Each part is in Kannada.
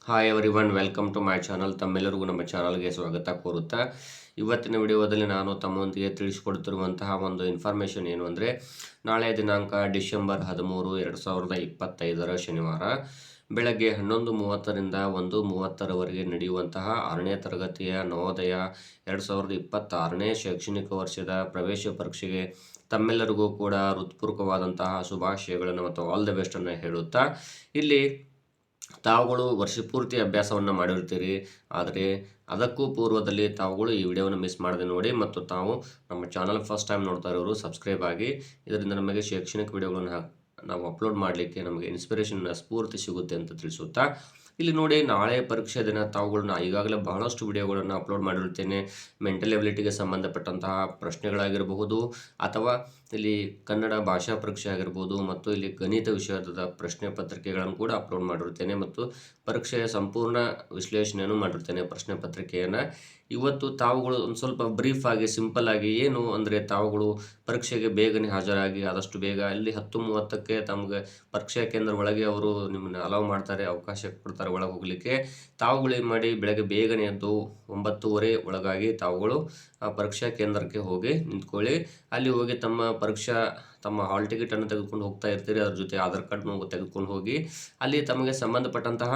Hi everyone, welcome to my channel. ತಮ್ಮೆಲ್ಲರಿಗೂ ನಮ್ಮ ಚಾನಲ್ಗೆ ಸ್ವಾಗತ ಕೋರುತ್ತಾ ಇವತ್ತಿನ ವಿಡಿಯೋದಲ್ಲಿ ನಾನು ತಮ್ಮೊಂದಿಗೆ ತಿಳಿಸಿಕೊಡ್ತಿರುವಂತಹ ಒಂದು ಇನ್ಫಾರ್ಮೇಷನ್ ಏನು ಅಂದರೆ, ನಾಳೆ ದಿನಾಂಕ ಡಿಸೆಂಬರ್ 13, 2025 ಶನಿವಾರ ಬೆಳಗ್ಗೆ 11:30ರಿಂದ 1:30ರವರೆಗೆ ನಡೆಯುವಂತಹ 6ನೇ ತರಗತಿಯ ನವೋದಯ 2026ನೇ ಶೈಕ್ಷಣಿಕ ವರ್ಷದ ಪ್ರವೇಶ ಪರೀಕ್ಷೆಗೆ ತಮ್ಮೆಲ್ಲರಿಗೂ ಕೂಡ ಹೃತ್ಪೂರ್ವಕವಾದಂತಹ ಶುಭಾಶಯಗಳನ್ನು ಮತ್ತು ಆಲ್ ದ ಬೆಸ್ಟನ್ನು ಹೇಳುತ್ತಾ, ಇಲ್ಲಿ ತಾವುಗಳು ವರ್ಷ ಪೂರ್ತಿ ಅಭ್ಯಾಸವನ್ನು ಮಾಡಿರ್ತೀರಿ. ಆದರೆ ಅದಕ್ಕೂ ಪೂರ್ವದಲ್ಲಿ ತಾವುಗಳು ಈ ವಿಡಿಯೋವನ್ನು ಮಿಸ್ ಮಾಡದೆ ನೋಡಿ, ಮತ್ತು ತಾವು ನಮ್ಮ ಚಾನಲ್ ಫಸ್ಟ್ ಟೈಮ್ ನೋಡ್ತಾ ಇರೋರು ಸಬ್ಸ್ಕ್ರೈಬ್ ಆಗಿ. ಇದರಿಂದ ನಮಗೆ ಶೈಕ್ಷಣಿಕ ವಿಡಿಯೋಗಳನ್ನು ನಾವು ಅಪ್ಲೋಡ್ ಮಾಡಲಿಕ್ಕೆ ನಮಗೆ ಇನ್ಸ್ಪಿರೇಷನ್ ಸ್ಫೂರ್ತಿ ಸಿಗುತ್ತೆ ಅಂತ ತಿಳಿಸುತ್ತಾ, ಇಲ್ಲಿ ನೋಡಿ, ನಾಳೆ ಪರೀಕ್ಷೆ ದಿನ ತಾವುಗಳನ್ನ ಈಗಾಗಲೇ ಬಹಳಷ್ಟು ವಿಡಿಯೋಗಳನ್ನು ಅಪ್ಲೋಡ್ ಮಾಡಿರುತ್ತೇನೆ. ಮೆಂಟಲ್ ಎಬಿಲಿಟಿಗೆ ಸಂಬಂಧಪಟ್ಟಂತಹ ಪ್ರಶ್ನೆಗಳಾಗಿರಬಹುದು, ಅಥವಾ ಇಲ್ಲಿ ಕನ್ನಡ ಭಾಷಾ ಪರೀಕ್ಷೆ ಆಗಿರ್ಬೋದು, ಮತ್ತು ಇಲ್ಲಿ ಗಣಿತ ವಿಷಯದ ಪ್ರಶ್ನೆ ಪತ್ರಿಕೆಗಳನ್ನು ಕೂಡ ಅಪ್ಲೋಡ್ ಮಾಡಿರುತ್ತೇನೆ, ಮತ್ತು ಪರೀಕ್ಷೆಯ ಸಂಪೂರ್ಣ ವಿಶ್ಲೇಷಣೆಯನ್ನು ಮಾಡಿರುತ್ತೇನೆ ಪ್ರಶ್ನೆ ಪತ್ರಿಕೆಯನ್ನು. ಇವತ್ತು ತಾವುಗಳು ಒಂದು ಸ್ವಲ್ಪ ಬ್ರೀಫ್ ಆಗಿ, ಸಿಂಪಲ್ ಆಗಿ, ಏನು ಅಂದರೆ ತಾವುಗಳು ಪರೀಕ್ಷೆಗೆ ಬೇಗನೆ ಹಾಜರಾಗಿ ಆದಷ್ಟು ಬೇಗ ಇಲ್ಲಿ 10:30ಕ್ಕೆ ತಮಗೆ ಪರೀಕ್ಷಾ ಕೇಂದ್ರ ಒಳಗೆ ಅವರು ನಿಮ್ಮನ್ನು ಅಲೌ ಮಾಡ್ತಾರೆ, ಅವಕಾಶ ಕೊಡ್ತಾರೆ ಒಳಗೆ ಹೋಗಲಿಕ್ಕೆ. ತಾವುಗಳು ಏನು ಮಾಡಿ, ಬೆಳಗ್ಗೆ ಬೇಗನೆ ಎದ್ದು 9:30 ಒಳಗಾಗಿ ತಾವುಗಳು ಆ ಪರೀಕ್ಷಾ ಕೇಂದ್ರಕ್ಕೆ ಹೋಗಿ ನಿಂತ್ಕೊಳ್ಳಿ. ಅಲ್ಲಿ ಹೋಗಿ ತಮ್ಮ ಹಾಲ್ ಟಿಕೆಟನ್ನು ತೆಗೆದುಕೊಂಡು ಹೋಗ್ತಾ ಇರ್ತೀರಿ, ಅದ್ರ ಜೊತೆ ಆಧಾರ್ ಕಾರ್ಡ್ನು ತೆಗೆದುಕೊಂಡು ಹೋಗಿ ಅಲ್ಲಿ ತಮಗೆ ಸಂಬಂಧಪಟ್ಟಂತಹ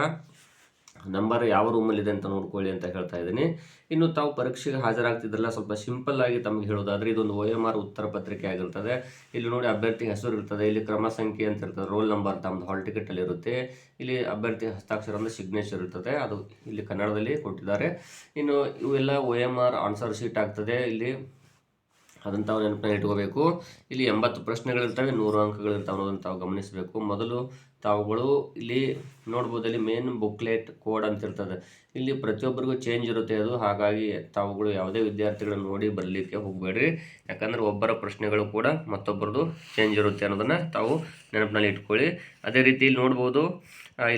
ನಂಬರ್ ಯಾವ ರೂಮಲ್ಲಿದೆ ಅಂತ ನೋಡ್ಕೊಳ್ಳಿ ಅಂತ ಹೇಳ್ತಾ ಇದ್ದೀನಿ. ಇನ್ನು ತಾವು ಪರೀಕ್ಷೆಗೆ ಹಾಜರಾಗ್ತಿದ್ರಲ್ಲ, ಸ್ವಲ್ಪ ಸಿಂಪಲ್ ಆಗಿ ತಮಗೆ ಹೇಳೋದಾದರೆ, ಇದೊಂದು OMR ಉತ್ತರ ಪತ್ರಿಕೆ ಆಗಿರ್ತದೆ. ಇಲ್ಲಿ ನೋಡಿ, ಅಭ್ಯರ್ಥಿ ಹೆಸರು ಇರ್ತದೆ, ಇಲ್ಲಿ ಕ್ರಮ ಸಂಖ್ಯೆ ಅಂತ ಇರ್ತದೆ, ರೋಲ್ ನಂಬರ್ ತಮ್ಮದು ಹಾಲ್ ಟಿಕೆಟಲ್ಲಿ ಇರುತ್ತೆ. ಇಲ್ಲಿ ಅಭ್ಯರ್ಥಿ ಹಸ್ತಾಕ್ಷರ ಅಂದರೆ ಸಿಗ್ನೇಚರ್ ಇರ್ತದೆ, ಅದು ಇಲ್ಲಿ ಕನ್ನಡದಲ್ಲಿ ಕೊಟ್ಟಿದ್ದಾರೆ. ಇನ್ನು ಇವೆಲ್ಲ OMR ಆನ್ಸರ್ ಶೀಟ್ ಆಗ್ತದೆ. ಇಲ್ಲಿ ಅದನ್ನು ತಾವು ನೆನಪಿನ ಇಟ್ಕೋಬೇಕು. ಇಲ್ಲಿ 80 ಪ್ರಶ್ನೆಗಳಿರ್ತವೆ, 100 ಅಂಕಗಳಿರ್ತವೆ ಅನ್ನೋದನ್ನು ತಾವು ಗಮನಿಸಬೇಕು. ಮೊದಲು ತಾವುಗಳು ಇಲ್ಲಿ ನೋಡ್ಬೋದು, ಇಲ್ಲಿ ಮೇನ್ ಬುಕ್ಲೆಟ್ ಕೋಡ್ ಅಂತ ಇರ್ತದೆ. ಇಲ್ಲಿ ಪ್ರತಿಯೊಬ್ಬರಿಗೂ ಚೇಂಜ್ ಇರುತ್ತೆ ಅದು. ಹಾಗಾಗಿ ತಾವುಗಳು ಯಾವುದೇ ವಿದ್ಯಾರ್ಥಿಗಳನ್ನು ನೋಡಿ ಬರಲಿಕ್ಕೆ ಹೋಗಬೇಡ್ರಿ, ಯಾಕಂದರೆ ಒಬ್ಬರ ಪ್ರಶ್ನೆಗಳು ಕೂಡ ಮತ್ತೊಬ್ಬರದು ಚೇಂಜ್ ಇರುತ್ತೆ ಅನ್ನೋದನ್ನು ತಾವು ನೆನಪಿನಲ್ಲಿ ಇಟ್ಕೊಳ್ಳಿ. ಅದೇ ರೀತಿ ಇಲ್ಲಿ ನೋಡ್ಬೋದು,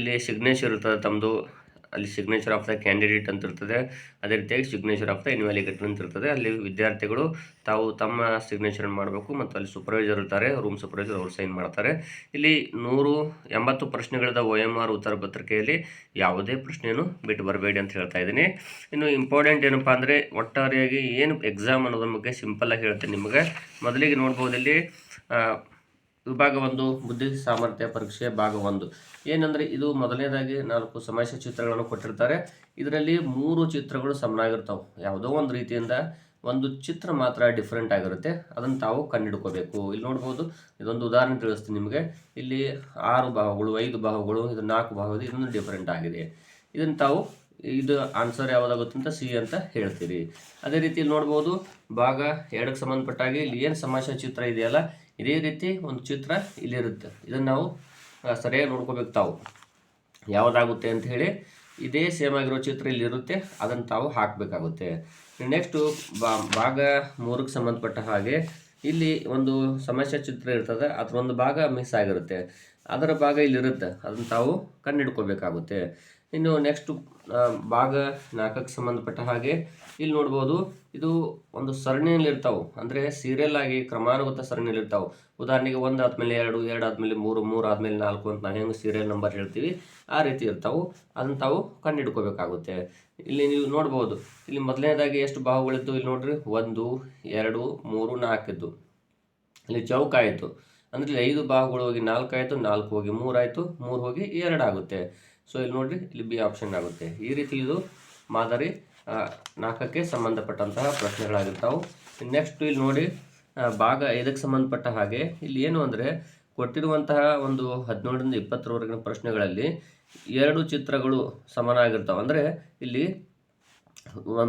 ಇಲ್ಲಿ ಸಿಗ್ನೇಚರ್ ಇರ್ತದೆ ತಮ್ಮದು. ಅಲ್ಲಿ ಸಿಗ್ನೇಚರ್ ಆಫ್ ದ ಕ್ಯಾಂಡಿಡೇಟ್ ಅಂತ ಇರ್ತದೆ. ಅದೇ ರೀತಿಯಾಗಿ ಸಿಗ್ನೇಚರ್ ಆಫ್ ದ ಇನ್ವ್ಯಾಲಿಗೇಟರ್ ಅಂತ ಇರ್ತದೆ. ಅಲ್ಲಿ ವಿದ್ಯಾರ್ಥಿಗಳು ತಾವು ತಮ್ಮ ಸಿಗ್ನೇಚರ್ ಮಾಡಬೇಕು, ಮತ್ತು ಅಲ್ಲಿ ಸೂಪರ್ವೈಸರ್ ಇರ್ತಾರೆ, ರೂಮ್ ಸೂಪರ್ವೈಸರ್, ಅವರು ಸೈನ್ ಮಾಡ್ತಾರೆ. ಇಲ್ಲಿ 180 ಪ್ರಶ್ನೆಗಳಿದ OMR ಉತ್ತರ ಪತ್ರಿಕೆಯಲ್ಲಿ ಯಾವುದೇ ಪ್ರಶ್ನೆಯನ್ನು ಬಿಟ್ಟು ಬರಬೇಡಿ ಅಂತ ಹೇಳ್ತಾ ಇದ್ದೀನಿ. ಇನ್ನು ಇಂಪಾರ್ಟೆಂಟ್ ಏನಪ್ಪ ಅಂದರೆ, ಒಟ್ಟಾರೆಯಾಗಿ ಏನು ಎಕ್ಸಾಮ್ ಅನ್ನೋದ್ರ ಬಗ್ಗೆ ಸಿಂಪಲ್ಲಾಗಿ ಹೇಳ್ತೇನೆ ನಿಮಗೆ. ಮೊದಲಿಗೆ ನೋಡ್ಬೋದು, ಇಲ್ಲಿ ವಿಭಾಗ 1 ಬುದ್ಧಿ ಸಾಮರ್ಥ್ಯ ಪರೀಕ್ಷೆ ಭಾಗ 1 ಏನಂದರೆ, ಇದು ಮೊದಲನೇದಾಗಿ 4 ಸಮಸ್ಯೆ ಚಿತ್ರಗಳನ್ನು ಕೊಟ್ಟಿರ್ತಾರೆ. ಇದರಲ್ಲಿ 3 ಚಿತ್ರಗಳು ಸಮನಾಗಿರ್ತಾವೆ. ಯಾವುದೋ ಒಂದು ರೀತಿಯಿಂದ ಒಂದು ಚಿತ್ರ ಮಾತ್ರ ಡಿಫ್ರೆಂಟ್ ಆಗಿರುತ್ತೆ, ಅದನ್ನು ತಾವು ಕಂಡುಹಿಡ್ಕೋಬೇಕು. ಇಲ್ಲಿ ನೋಡ್ಬೋದು, ಇದೊಂದು ಉದಾಹರಣೆ ತಿಳಿಸ್ತೀನಿ ನಿಮಗೆ. ಇಲ್ಲಿ 6 ಭಾಗಗಳು, 5 ಭಾಗಗಳು, ಇದು 4 ಭಾಗಗಳು, ಇದೊಂದು ಡಿಫ್ರೆಂಟ್ ಆಗಿದೆ. ಇದನ್ನು ತಾವು ಇದು ಆನ್ಸರ್ ಯಾವುದಾಗುತ್ತೆ ಅಂತ C ಅಂತ ಹೇಳ್ತೀರಿ. ಅದೇ ರೀತಿ ಇಲ್ಲಿ ನೋಡ್ಬೋದು, ಭಾಗ 2ಕ್ಕೆ ಸಂಬಂಧಪಟ್ಟಾಗಿ ಇಲ್ಲಿ ಏನು ಸಮಸ್ಯೆ ಚಿತ್ರ ಇದೆಯಲ್ಲ, ಇದೇ ರೀತಿ ಒಂದು ಚಿತ್ರ ಇಲ್ಲಿರುತ್ತೆ. ಇದನ್ನು ನಾವು ಸರಿಯಾಗಿ ನೋಡ್ಕೋಬೇಕು. ತಾವು ಯಾವುದಾಗುತ್ತೆ ಅಂತ ಹೇಳಿ ಇದೇ ಸೇಮ್ ಆಗಿರೋ ಚಿತ್ರ ಇಲ್ಲಿರುತ್ತೆ, ಅದನ್ನು ತಾವು ಹಾಕಬೇಕಾಗುತ್ತೆ. ನೆಕ್ಸ್ಟು ಭಾಗ 3ಕ್ಕೆ ಸಂಬಂಧಪಟ್ಟ ಹಾಗೆ ಇಲ್ಲಿ ಒಂದು ಸಮಸ್ಯೆ ಚಿತ್ರ ಇರ್ತದೆ, ಅದರ ಒಂದು ಭಾಗ ಮಿಸ್ ಆಗಿರುತ್ತೆ, ಅದರ ಭಾಗ ಇಲ್ಲಿರುತ್ತೆ, ಅದನ್ನು ತಾವು ಕಂಡುಹಿಡ್ಕೋಬೇಕಾಗುತ್ತೆ. ಇನ್ನು ನೆಕ್ಸ್ಟು ಭಾಗ 4ಕ್ಕೆ ಸಂಬಂಧಪಟ್ಟ ಹಾಗೆ ಇಲ್ಲಿ ನೋಡ್ಬೋದು, ಇದು ಒಂದು ಸರಣಿಯಲ್ಲಿ ಇರ್ತಾವೆ, ಅಂದರೆ ಸೀರಿಯಲ್ ಆಗಿ ಕ್ರಮಾನುಗತ ಸರಣಿಯಲ್ಲಿ ಇರ್ತಾವೆ. ಉದಾಹರಣೆಗೆ 1 ಆದಮೇಲೆ 2, 2 ಆದಮೇಲೆ 3, 3 ಆದಮೇಲೆ 4 ಅಂತ ನಾವು ಹೆಂಗೆ ಸೀರಿಯಲ್ ನಂಬರ್ ಹೇಳ್ತೀವಿ, ಆ ರೀತಿ ಇರ್ತಾವೆ. ಅದನ್ನು ತಾವು ಕಂಡುಹಿಡ್ಕೋಬೇಕಾಗುತ್ತೆ. ಇಲ್ಲಿ ನೀವು ನೋಡ್ಬೋದು, ಇಲ್ಲಿ ಮೊದಲನೇದಾಗಿ ಎಷ್ಟು ಭಾಗಗಳಿದ್ದು ಇಲ್ಲಿ ನೋಡ್ರಿ, 1, 2, 3, 4 ಇದ್ದು. ಇಲ್ಲಿ ಚೌಕ ಆಯಿತು ಅಂದರೆ 5 ಭಾಗಗಳು ಹೋಗಿ 4 ಆಯಿತು, 4 ಹೋಗಿ 3 ಆಯಿತು, 3 ಹೋಗಿ 2 ಆಗುತ್ತೆ. ಸೊ ಇಲ್ಲಿ ನೋಡಿರಿ, ಇಲ್ಲಿ B ಆಪ್ಷನ್ ಆಗುತ್ತೆ. ಈ ರೀತಿ ಇದು ಮಾದರಿ 4ಕ್ಕೆ ಸಂಬಂಧಪಟ್ಟಂತಹ ಪ್ರಶ್ನೆಗಳಾಗಿರ್ತಾವೆ. ನೆಕ್ಸ್ಟ್ ಇಲ್ಲಿ ನೋಡಿ, ಭಾಗ 5ಕ್ಕೆ ಸಂಬಂಧಪಟ್ಟ ಹಾಗೆ ಇಲ್ಲಿ ಏನು ಅಂದರೆ, ಕೊಟ್ಟಿರುವಂತಹ ಒಂದು 17ರಿಂದ 20ರವರೆಗಿನ ಪ್ರಶ್ನೆಗಳಲ್ಲಿ 2 ಚಿತ್ರಗಳು ಸಮನಾಗಿರ್ತಾವೆ. ಅಂದರೆ ಇಲ್ಲಿ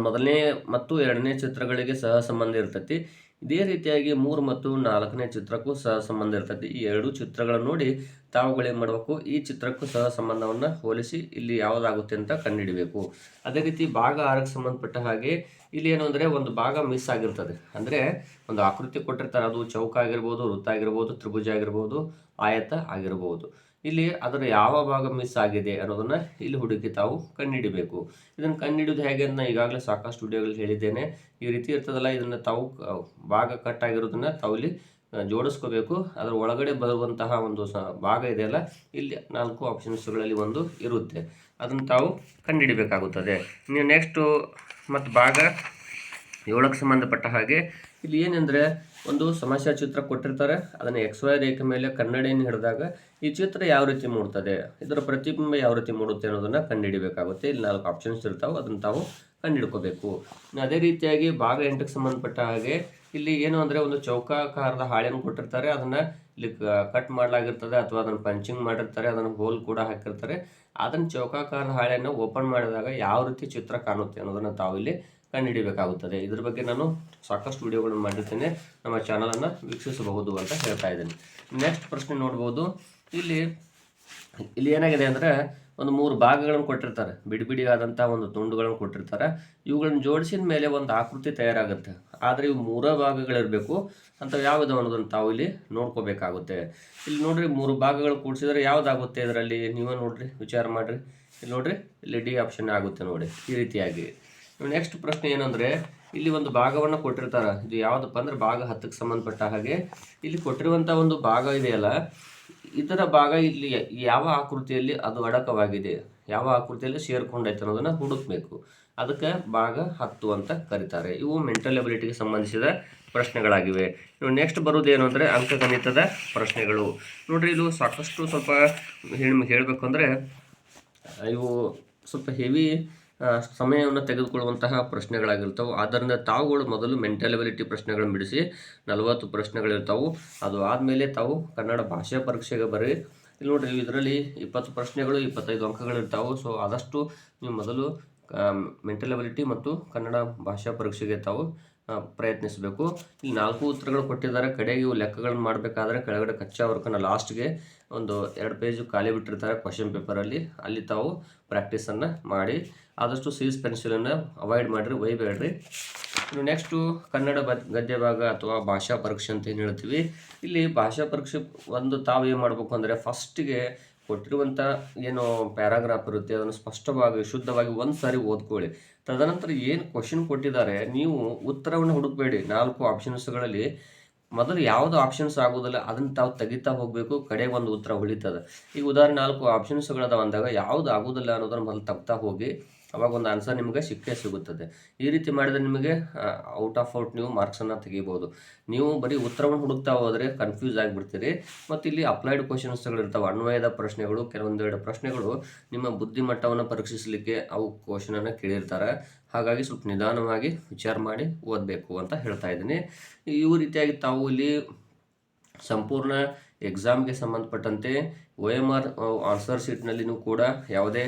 ಮೊದಲನೇ ಮತ್ತು 2ನೇ ಚಿತ್ರಗಳಿಗೆ ಸಹ ಸಂಬಂಧ ಇರ್ತೈತಿ. ಇದೇ ರೀತಿಯಾಗಿ 3 ಮತ್ತು 4ನೇ ಚಿತ್ರಕ್ಕೂ ಸಹ ಸಂಬಂಧ ಇರ್ತೈತಿ. ಈ 2 ಚಿತ್ರಗಳನ್ನು ನೋಡಿ ತಾವುಗಳೇನು ಮಾಡಬೇಕು, ಈ ಚಿತ್ರಕ್ಕೂ ಸಹ ಸಂಬಂಧವನ್ನು ಹೋಲಿಸಿ ಇಲ್ಲಿ ಯಾವುದಾಗುತ್ತೆ ಅಂತ ಕಂಡುಹಿಡಬೇಕು. ಅದೇ ರೀತಿ ಭಾಗ 6ಕ್ಕೆ ಸಂಬಂಧಪಟ್ಟ ಹಾಗೆ ಇಲ್ಲಿ ಏನು ಅಂದರೆ, ಒಂದು ಭಾಗ ಮಿಸ್ ಆಗಿರ್ತದೆ. ಅಂದರೆ ಒಂದು ಆಕೃತಿ ಕೊಟ್ಟಿರ್ತಾರೆ, ಅದು ಚೌಕ ಆಗಿರ್ಬೋದು, ವೃತ್ತ ಆಗಿರ್ಬೋದು, ತ್ರಿಭುಜ ಆಗಿರ್ಬೋದು, ಆಯತ ಆಗಿರ್ಬೋದು. ಇಲ್ಲಿ ಅದರ ಯಾವ ಭಾಗ ಮಿಸ್ ಆಗಿದೆ ಅನ್ನೋದನ್ನು ಇಲ್ಲಿ ಹುಡುಕಿ ತಾವು ಕಂಡುಹಿಡಿಬೇಕು. ಇದನ್ನು ಕಂಡುಹಿಡಿಯೋದು ಹೇಗೆ ಅಂತ ಈಗಾಗಲೇ ಸಾಕಷ್ಟು ವಿಡಿಯೋಗಳಲ್ಲಿ ಹೇಳಿದ್ದೇನೆ. ಈ ರೀತಿ ಇರ್ತದಲ್ಲ, ಇದನ್ನು ತಾವು ಭಾಗ ಕಟ್ ಆಗಿರೋದನ್ನು ತಾವು ಇಲ್ಲಿ ಜೋಡಿಸ್ಕೋಬೇಕು. ಅದರ ಒಳಗಡೆ ಬರುವಂತಹ ಒಂದು ಭಾಗ ಇದೆಯಲ್ಲ, ಇಲ್ಲಿ 4 ಆಪ್ಷನ್ಸ್ಗಳಲ್ಲಿ ಒಂದು ಇರುತ್ತೆ, ಅದನ್ನು ತಾವು ಕಂಡುಹಿಡಿಬೇಕಾಗುತ್ತದೆ. ನೀವು ನೆಕ್ಸ್ಟು ಮತ್ತು ಭಾಗ 7ಕ್ಕೆ ಸಂಬಂಧಪಟ್ಟ ಹಾಗೆ ಇಲ್ಲಿ ಏನೆಂದರೆ, ಒಂದು ಸಮಸ್ಯೆ ಚಿತ್ರ ಕೊಟ್ಟಿರ್ತಾರೆ, ಅದನ್ನು XY ರೇಖೆ ಮೇಲೆ ಕನ್ನಡಿಯನ್ನು ಹಿಡಿದಾಗ ಈ ಚಿತ್ರ ಯಾವ ರೀತಿ ಮೂಡ್ತದೆ, ಇದರ ಪ್ರತಿಬಿಂಬ ಯಾವ ರೀತಿ ಮೂಡುತ್ತೆ ಅನ್ನೋದನ್ನು ಕಂಡುಹಿಡಿಬೇಕಾಗುತ್ತೆ. ಇಲ್ಲಿ 4 ಆಪ್ಷನ್ಸ್ ಇರ್ತಾವೆ, ಅದನ್ನು ತಾವು ಕಂಡುಹಿಡ್ಕೋಬೇಕು. ಅದೇ ರೀತಿಯಾಗಿ ಭಾಗ 8ಕ್ಕೆ ಸಂಬಂಧಪಟ್ಟ ಹಾಗೆ ಇಲ್ಲಿ ಏನು ಅಂದರೆ, ಒಂದು ಚೌಕಾಕಾರದ ಹಾಳೆಯನ್ನು ಕೊಟ್ಟಿರ್ತಾರೆ, ಅದನ್ನು ಇಲ್ಲಿ ಕಟ್ ಮಾಡಲಾಗಿರ್ತದೆ ಅಥವಾ ಅದನ್ನು ಪಂಚಿಂಗ್ ಮಾಡಿರ್ತಾರೆ, ಅದನ್ನು ಹೋಲ್ ಕೂಡ ಹಾಕಿರ್ತಾರೆ. ಅದನ್ನು ಚೌಕಾಕಾರದ ಹಾಳೆಯನ್ನು ಓಪನ್ ಮಾಡಿದಾಗ ಯಾವ ರೀತಿ ಚಿತ್ರ ಕಾಣುತ್ತೆ ಅನ್ನೋದನ್ನು ತಾವು ಇಲ್ಲಿ ಕಂಡುಹಿಡಿಬೇಕಾಗುತ್ತದೆ. ಇದ್ರ ಬಗ್ಗೆ ನಾನು ಸಾಕಷ್ಟು ವಿಡಿಯೋಗಳನ್ನು ಮಾಡಿರ್ತೇನೆ, ನಮ್ಮ ಚಾನಲನ್ನು ವೀಕ್ಷಿಸಬಹುದು ಅಂತ ಹೇಳ್ತಾ ಇದ್ದೀನಿ. ನೆಕ್ಸ್ಟ್ ಪ್ರಶ್ನೆ ನೋಡ್ಬೋದು. ಇಲ್ಲಿ ಏನಾಗಿದೆ ಅಂದರೆ, ಒಂದು 3 ಭಾಗಗಳನ್ನು ಕೊಟ್ಟಿರ್ತಾರೆ, ಬಿಡಿಯಾದಂಥ ಒಂದು ತುಂಡುಗಳನ್ನು ಕೊಟ್ಟಿರ್ತಾರೆ. ಇವುಗಳನ್ನು ಜೋಡಿಸಿದ ಮೇಲೆ ಒಂದು ಆಕೃತಿ ತಯಾರಾಗುತ್ತೆ. ಆದರೆ ಇವು 3 ಭಾಗಗಳಿರಬೇಕು ಅಂತ ಯಾವುದು ಅನ್ನೋದನ್ನು ತಾವು ಇಲ್ಲಿ ನೋಡ್ಕೋಬೇಕಾಗುತ್ತೆ. ಇಲ್ಲಿ ನೋಡ್ರಿ, 3 ಭಾಗಗಳು ಕೂಡಿಸಿದ್ರೆ ಯಾವುದಾಗುತ್ತೆ ಇದರಲ್ಲಿ, ನೀವೇ ನೋಡ್ರಿ, ವಿಚಾರ ಮಾಡಿರಿ. ಇಲ್ಲಿ ನೋಡ್ರಿ, ಇಲ್ಲಿ ಡಿ ಆಪ್ಷನ್ ಆಗುತ್ತೆ ನೋಡಿ, ಈ ರೀತಿಯಾಗಿ. ನೆಕ್ಸ್ಟ್ ಪ್ರಶ್ನೆ ಏನಂದರೆ, ಇಲ್ಲಿ ಒಂದು ಭಾಗವನ್ನು ಕೊಟ್ಟಿರ್ತಾರೆ, ಇದು ಯಾವುದಪ್ಪ ಅಂದರೆ ಭಾಗ 10ಕ್ಕೆ ಸಂಬಂಧಪಟ್ಟ ಹಾಗೆ ಇಲ್ಲಿ ಕೊಟ್ಟಿರುವಂಥ ಒಂದು ಭಾಗ ಇದೆಯಲ್ಲ, ಇದರ ಭಾಗ ಇಲ್ಲಿ ಯಾವ ಆಕೃತಿಯಲ್ಲಿ ಅದು ಅಡಕವಾಗಿದೆ, ಯಾವ ಆಕೃತಿಯಲ್ಲಿ ಸೇರ್ಕೊಂಡೈತೆ ಅನ್ನೋದನ್ನು ಹುಡುಕಬೇಕು. ಅದಕ್ಕೆ ಭಾಗ 10 ಅಂತ ಕರೀತಾರೆ. ಇವು ಮೆಂಟಲ್ ಎಬಿಲಿಟಿಗೆ ಸಂಬಂಧಿಸಿದ ಪ್ರಶ್ನೆಗಳಾಗಿವೆ. ಇವು ನೆಕ್ಸ್ಟ್ ಬರೋದೇನು ಅಂದರೆ ಅಂಕಗಣಿತದ ಪ್ರಶ್ನೆಗಳು. ನೋಡ್ರಿ, ಇದು ಸಾಕಷ್ಟು ಸ್ವಲ್ಪ ಹೇಳಬೇಕು ಅಂದರೆ ಇವು ಸ್ವಲ್ಪ ಹೆವಿ ಸಮಯವನ್ನು ತೆಗೆದುಕೊಳ್ಳುವಂತಹ ಪ್ರಶ್ನೆಗಳಾಗಿರ್ತವೆ. ಆದ್ದರಿಂದ ತಾವುಗಳು ಮೊದಲು ಮೆಂಟಲ್ ಎಬಿಲಿಟಿ ಪ್ರಶ್ನೆಗಳನ್ನು ಬಿಡಿಸಿ 40 ಪ್ರಶ್ನೆಗಳಿರ್ತಾವೆ. ಅದು ಆದಮೇಲೆ ತಾವು ಕನ್ನಡ ಭಾಷಾ ಪರೀಕ್ಷೆಗೆ ಬರ್ರಿ. ಇಲ್ಲಿ ನೋಡ್ರಿ, ಇದರಲ್ಲಿ 20 ಪ್ರಶ್ನೆಗಳು 25 ಅಂಕಗಳಿರ್ತಾವೆ. ಸೊ ಆದಷ್ಟು ನೀವು ಮೊದಲು ಮೆಂಟಲ್ ಎಬಿಲಿಟಿ ಮತ್ತು ಕನ್ನಡ ಭಾಷಾ ಪರೀಕ್ಷೆಗೆ ತಾವು ಪ್ರಯತ್ನಿಸಬೇಕು. ಇಲ್ಲಿ 4 ಉತ್ತರಗಳು ಕೊಟ್ಟಿದ್ದಾರೆ. ಕಡೆಗೆ ಇವು ಲೆಕ್ಕಗಳನ್ನು ಮಾಡಬೇಕಾದ್ರೆ ಕೆಳಗಡೆ ಕಚ್ಚಾ ವರ್ಕನ್ನು ಲಾಸ್ಟ್ಗೆ ಒಂದು 2 ಪೇಜು ಖಾಲಿ ಬಿಟ್ಟಿರ್ತಾರೆ ಕ್ವಶನ್ ಪೇಪರಲ್ಲಿ, ಅಲ್ಲಿ ತಾವು ಪ್ರಾಕ್ಟೀಸನ್ನು ಮಾಡಿ. ಆದಷ್ಟು ಸೀಸ್ ಪೆನ್ಸಿಲನ್ನು ಅವಾಯ್ಡ್ ಮಾಡಿರಿ, ಒಯ್ಬೇಡ್ರಿ. ಇನ್ನು ನೆಕ್ಸ್ಟು ಕನ್ನಡ ಗದ್ಯ ಭಾಗ ಅಥವಾ ಭಾಷಾ ಪರೀಕ್ಷೆ ಅಂತ ಏನು ಹೇಳ್ತೀವಿ. ಇಲ್ಲಿ ಭಾಷಾ ಪರೀಕ್ಷೆ ಒಂದು ತಾವು ಏನು ಮಾಡಬೇಕು ಅಂದರೆ, ಫಸ್ಟಿಗೆ ಕೊಟ್ಟಿರುವಂಥ ಏನು ಪ್ಯಾರಾಗ್ರಾಫ್ ಇರುತ್ತೆ ಅದನ್ನು ಸ್ಪಷ್ಟವಾಗಿ ಶುದ್ಧವಾಗಿ ಒಂದು ಸಾರಿ ಓದ್ಕೊಳ್ಳಿ. ತದನಂತರ ಏನು ಕ್ವಶನ್ ಕೊಟ್ಟಿದ್ದಾರೆ ನೀವು ಉತ್ತರವನ್ನು ಹುಡುಕಬೇಡಿ. 4 ಆಪ್ಷನ್ಸ್ಗಳಲ್ಲಿ ಮೊದಲು ಯಾವುದು ಆಪ್ಷನ್ಸ್ ಆಗೋದಿಲ್ಲ ಅದನ್ನು ತಾವು ತೆಗಿತಾ ಹೋಗಬೇಕು. ಕಡೆಗೆ ಒಂದು ಉತ್ತರ ಉಳಿತದೆ. ಈಗ ಉದಾಹರಣೆ 4 ಆಪ್ಷನ್ಸ್ಗಳದಾವ ಅಂದಾಗ ಯಾವುದು ಆಗೋದಿಲ್ಲ ಅನ್ನೋದನ್ನು ಮೊದಲು ತೆಗ್ತಾ ಹೋಗಿ, ಅವಾಗ ಒಂದು ಆನ್ಸರ್ ನಿಮಗೆ ಸಿಕ್ಕೇ ಸಿಗುತ್ತದೆ. ಈ ರೀತಿ ಮಾಡಿದರೆ ನಿಮಗೆ ಔಟ್ ಆಫ್ ನೀವು ಮಾರ್ಕ್ಸನ್ನು ತೆಗಿಬೋದು. ನೀವು ಬರೀ ಉತ್ತರವನ್ನು ಹುಡುಕ್ತಾ ಹೋದರೆ ಕನ್ಫ್ಯೂಸ್ ಆಗಿಬಿಡ್ತೀರಿ. ಮತ್ತು ಇಲ್ಲಿ ಅಪ್ಲೈಡ್ ಕ್ವಶನ್ಸ್ಗಳಿರ್ತಾವೆ, ಅನ್ವಯದ ಪ್ರಶ್ನೆಗಳು. ಕೆಲವೊಂದೆರಡು ಪ್ರಶ್ನೆಗಳು ನಿಮ್ಮ ಬುದ್ಧಿಮಟ್ಟವನ್ನು ಪರೀಕ್ಷಿಸಲಿಕ್ಕೆ ಅವು ಕ್ವಶನನ್ನು ಕೇಳಿರ್ತಾರೆ. ಹಾಗಾಗಿ ಸ್ವಲ್ಪ ನಿಧಾನವಾಗಿ ವಿಚಾರ ಮಾಡಿ ಓದಬೇಕು ಅಂತ ಹೇಳ್ತಾ ಇದ್ದೀನಿ. ಈ ರೀತಿಯಾಗಿ ತಾವು ಇಲ್ಲಿ ಸಂಪೂರ್ಣ ಎಕ್ಸಾಮ್ಗೆ ಸಂಬಂಧಪಟ್ಟಂತೆ OMR ಆನ್ಸರ್ ಶೀಟ್ನಲ್ಲಿನೂ ಕೂಡ ಯಾವುದೇ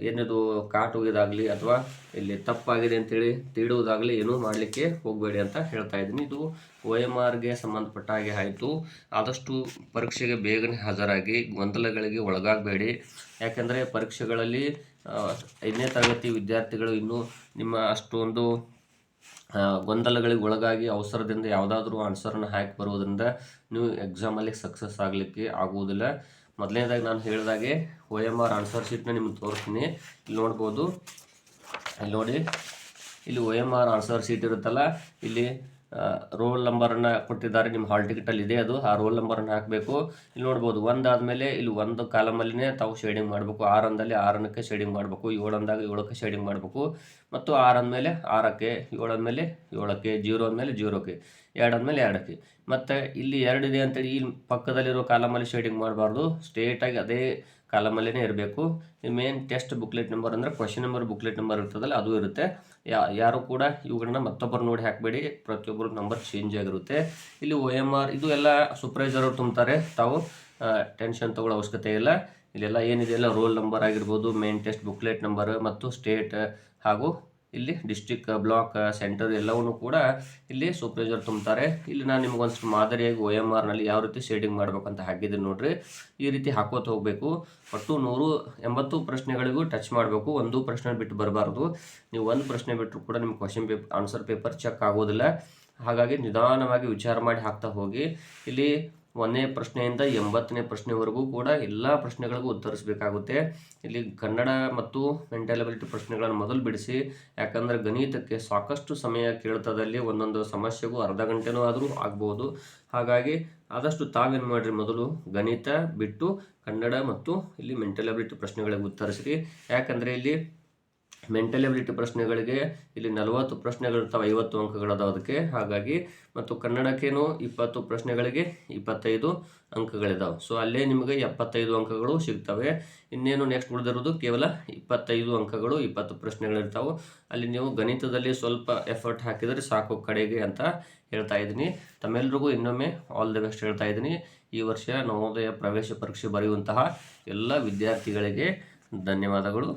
ಏನಿದು ಕಾಟ್ ಹೋಗೋದಾಗಲಿ ಅಥವಾ ಇಲ್ಲಿ ತಪ್ಪಾಗಿದೆ ಅಂತೇಳಿ ತಿಳಿಯುವುದಾಗಲಿ ಏನೂ ಮಾಡಲಿಕ್ಕೆ ಹೋಗಬೇಡಿ ಅಂತ ಹೇಳ್ತಾ ಇದ್ದೀನಿ. ಇದು OMRಗೆ ಸಂಬಂಧಪಟ್ಟ ಹಾಗೆ ಆಯಿತು. ಆದಷ್ಟು ಪರೀಕ್ಷೆಗೆ ಬೇಗನೆ ಹಾಜರಾಗಿ ಗೊಂದಲಗಳಿಗೆ ಒಳಗಾಗಬೇಡಿ. ಯಾಕೆಂದರೆ ಪರೀಕ್ಷೆಗಳಲ್ಲಿ 5ನೇ ತರಗತಿ ವಿದ್ಯಾರ್ಥಿಗಳು ಇನ್ನೂ ನಿಮ್ಮ ಅಷ್ಟೊಂದು ಗೊಂದಲಗಳಿಗೆ ಒಳಗಾಗಿ ಅವಸರದಿಂದ ಯಾವುದಾದ್ರೂ ಆನ್ಸರನ್ನು ಹಾಕಿ ಬರುವುದರಿಂದ ನೀವು ಎಕ್ಸಾಮಲ್ಲಿ ಸಕ್ಸಸ್ ಆಗಲಿಕ್ಕೆ ಆಗುವುದಿಲ್ಲ. ಮೊದಲನೇದಾಗಿ ನಾನು ಹೇಳಿದಾಗೆ OMR ಆನ್ಸರ್ ಶೀಟ್ನ ನಿಮ್ಗೆ ತೋರಿಸ್ತೀನಿ. ಇಲ್ಲಿ ನೋಡ್ಬೋದು, ಇಲ್ಲಿ ನೋಡಿ, ಇಲ್ಲಿ OMR ಆನ್ಸರ್ ಶೀಟ್ ಇರುತ್ತಲ್ಲ, ಇಲ್ಲಿ ರೋಲ್ ನಂಬರನ್ನು ಕೊಟ್ಟಿದ್ದಾರೆ. ನಿಮ್ಮ ಹಾಲ್ ಟಿಕೆಟಲ್ಲಿ ಇದೆ ಅದು, ಆ ರೋಲ್ ನಂಬರನ್ನು ಹಾಕಬೇಕು. ಇಲ್ಲಿ ನೋಡ್ಬೋದು, 1 ಆದಮೇಲೆ ಇಲ್ಲಿ 1 ಕಾಲಮಲ್ಲಿನೇ ತಾವು ಶೇಡಿಂಗ್ ಮಾಡಬೇಕು. 6 ಅಂದಲ್ಲಿ 6ಕ್ಕೆ ಶೇಡಿಂಗ್ ಮಾಡಬೇಕು, 7 ಅಂದಾಗ 7ಕ್ಕೆ ಶೇಡಿಂಗ್ ಮಾಡಬೇಕು, ಮತ್ತು 6 ಅಂದಮೇಲೆ 6ಕ್ಕೆ, 7 ಅಂದಮೇಲೆ 7ಕ್ಕೆ, 0 ಅಂದಮೇಲೆ 0ಕ್ಕೆ, 2 ಅಂದಮೇಲೆ 2ಕ್ಕೆ. ಮತ್ತು ಇಲ್ಲಿ 2 ಇದೆ ಅಂತೇಳಿ ಈ ಪಕ್ಕದಲ್ಲಿರೋ ಕಾಲಮಲ್ಲಿ ಶೇಡಿಂಗ್ ಮಾಡಬಾರ್ದು, ಸ್ಟ್ರೇಟಾಗಿ ಅದೇ ಕಾಲಮಲ್ಲೇ ಇರಬೇಕು. ಈ ಮೇನ್ ಟೆಸ್ಟ್ ಬುಕ್ಲೆಟ್ ನಂಬರ್ ಅಂದರೆ ಕ್ವಶನ್ ನಂಬರ್ ಬುಕ್ಲೆಟ್ ನಂಬರ್ ಇರ್ತದಲ್ಲ ಅದು ಇರುತ್ತೆ. ಯಾರು ಕೂಡ ಇವುಗಳನ್ನ ಮತ್ತೊಬ್ಬರು ನೋಡಿ ಹಾಕಬೇಡಿ, ಪ್ರತಿಯೊಬ್ಬರು ನಂಬರ್ ಚೇಂಜ್ ಆಗಿರುತ್ತೆ. ಇಲ್ಲಿ OMR ಇದು ಎಲ್ಲ ಸೂಪರ್ವೈಸರ್ ಅವರು ತುಂಬ್ತಾರೆ, ತಾವು ಟೆನ್ಷನ್ ತಗೊಳ್ಳೋ ಅವಶ್ಯಕತೆ ಇಲ್ಲ. ಇಲ್ಲೆಲ್ಲ ಏನಿದೆಯಲ್ಲ ರೋಲ್ ನಂಬರ್ ಆಗಿರ್ಬೋದು, ಮೇನ್ ಟೆಸ್ಟ್ ಬುಕ್ಲೆಟ್ ನಂಬರ್ ಮತ್ತು ಸ್ಟೇಟ್ ಹಾಗೂ ಇಲ್ಲಿ ಡಿಸ್ಟ್ರಿಕ್ಟ್, ಬ್ಲಾಕ್, ಸೆಂಟರ್ ಎಲ್ಲವನ್ನೂ ಕೂಡ ಇಲ್ಲಿ ಸೂಪರ್ವೈಸರ್ ತುಂಬ್ತಾರೆ. ಇಲ್ಲಿ ನಾನು ನಿಮ್ಗೊಂದು ಮಾದರಿಯಾಗಿ OMRನಲ್ಲಿ ಯಾವ ರೀತಿ ಶೇಡಿಂಗ್ ಮಾಡ್ಬೇಕಂತ ಹಾಕಿದ್ದೀನಿ ನೋಡ್ರಿ. ಈ ರೀತಿ ಹಾಕೋತ ಹೋಗಬೇಕು. ಒಟ್ಟು 180 ಪ್ರಶ್ನೆಗಳಿಗೂ ಟಚ್ ಮಾಡಬೇಕು, ಒಂದು ಪ್ರಶ್ನೆ ಬಿಟ್ಟು ಬರಬಾರ್ದು. ನೀವು ಒಂದು ಪ್ರಶ್ನೆ ಬಿಟ್ಟರು ಕೂಡ ನಿಮ್ಮ ಕ್ವಶನ್ ಆನ್ಸರ್ ಪೇಪರ್ ಚೆಕ್ ಆಗೋದಿಲ್ಲ. ಹಾಗಾಗಿ ನಿಧಾನವಾಗಿ ವಿಚಾರ ಮಾಡಿ ಹಾಕ್ತಾ ಹೋಗಿ. ಇಲ್ಲಿ 1ನೇ ಪ್ರಶ್ನೆಯಿಂದ 80ನೇ ಪ್ರಶ್ನೆವರೆಗೂ ಕೂಡ ಎಲ್ಲ ಪ್ರಶ್ನೆಗಳಿಗೂ ಉತ್ತರಿಸಬೇಕಾಗುತ್ತೆ. ಇಲ್ಲಿ ಕನ್ನಡ ಮತ್ತು ಮೆಂಟಲ್ ಅಬಿಲಿಟಿ ಪ್ರಶ್ನೆಗಳನ್ನು ಮೊದಲು ಬಿಡಿಸಿ, ಯಾಕಂದರೆ ಗಣಿತಕ್ಕೆ ಸಾಕಷ್ಟು ಸಮಯ ಕೇಳ್ತದಲ್ಲಿ ಒಂದೊಂದು ಸಮಸ್ಯೆಗೂ ಅರ್ಧ ಗಂಟೆನೂ ಆದರೂ ಆಗ್ಬೋದು. ಹಾಗಾಗಿ ಆದಷ್ಟು ತಾವೇನು ಮಾಡಿರಿ, ಮೊದಲು ಗಣಿತ ಬಿಟ್ಟು ಕನ್ನಡ ಮತ್ತು ಇಲ್ಲಿ ಮೆಂಟಲ್ ಅಬಿಲಿಟಿ ಪ್ರಶ್ನೆಗಳಿಗೆ ಉತ್ತರಿಸಿರಿ. ಯಾಕಂದರೆ ಇಲ್ಲಿ ಮೆಂಟಲ್ ಎಬಿಲಿಟಿ ಪ್ರಶ್ನೆಗಳಿಗೆ ಇಲ್ಲಿ 40 ಪ್ರಶ್ನೆಗಳಿರ್ತಾವೆ, 50 ಅಂಕಗಳದಾವ ಅದಕ್ಕೆ. ಹಾಗಾಗಿ ಮತ್ತು ಕನ್ನಡಕ್ಕೇನು 20 ಪ್ರಶ್ನೆಗಳಿಗೆ 25 ಅಂಕಗಳಿದಾವೆ. ಸೊ ಅಲ್ಲೇ ನಿಮಗೆ 75 ಅಂಕಗಳು ಸಿಗ್ತವೆ. ಇನ್ನೇನು ನೆಕ್ಸ್ಟ್ ಉಳಿದಿರೋದು ಕೇವಲ 25 ಅಂಕಗಳು, 20 ಪ್ರಶ್ನೆಗಳಿರ್ತಾವೆ. ಅಲ್ಲಿ ನೀವು ಗಣಿತದಲ್ಲಿ ಸ್ವಲ್ಪ ಎಫರ್ಟ್ ಹಾಕಿದರೆ ಸಾಕು ಕಡೆಗೆ ಅಂತ ಹೇಳ್ತಾ ಇದ್ದೀನಿ. ತಮ್ಮೆಲ್ಲರಿಗೂ ಇನ್ನೊಮ್ಮೆ ಆಲ್ ದಿ ಬೆಸ್ಟ್ ಹೇಳ್ತಾ ಇದ್ದೀನಿ. ಈ ವರ್ಷ ನವೋದಯ ಪ್ರವೇಶ ಪರೀಕ್ಷೆ ಬರೆಯುವಂತಹ ಎಲ್ಲ ವಿದ್ಯಾರ್ಥಿಗಳಿಗೆ ಧನ್ಯವಾದಗಳು.